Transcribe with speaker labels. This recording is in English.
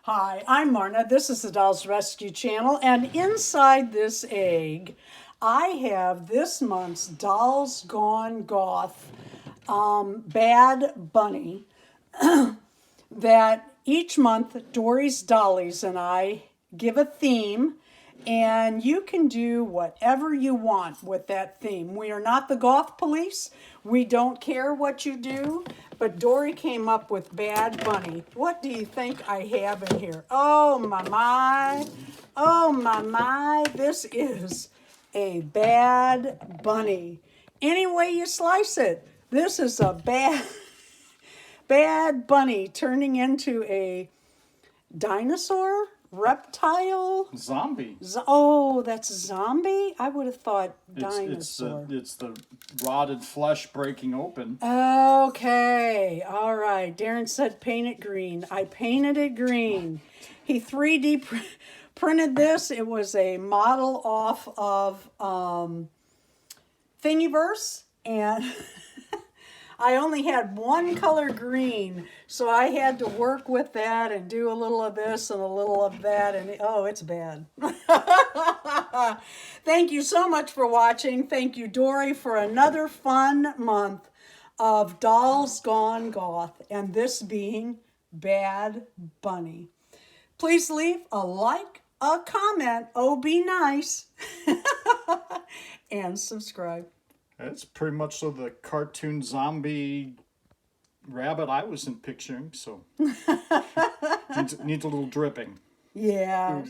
Speaker 1: Hi, I'm Marna. This is the Dolls Rescue Channel, and inside this egg, I have this month's Dolls Gone Goth Bad Bunny that each month Dory's Dollies and I give a theme, and you can do whatever you want with that theme. We are not the goth police. We don't care what you do, but Dory came up with Bad Bunny. What do you think I have in here? Oh my. Oh my. This is a Bad Bunny. Any way you slice it, this is a Bad Bunny turning into a dinosaur, reptile,
Speaker 2: zombie.
Speaker 1: Oh, that's zombie? I would have thought dinosaur.
Speaker 2: It's the rotted flesh breaking open.
Speaker 1: Okay, all right. Darren said paint it green. I painted it green. He 3D printed this. It was a model off of Thingiverse, and I only had one color green, so I had to work with that and do a little of this and a little of that, and oh, it's bad. Thank you so much for watching. Thank you, Dory, for another fun month of Dolls Gone Goth, and this being Bad Bunny. Please leave a like, a comment, oh, be nice, and subscribe.
Speaker 2: It's pretty much so the cartoon zombie rabbit I wasn't picturing, so needs a little dripping.
Speaker 1: Yeah.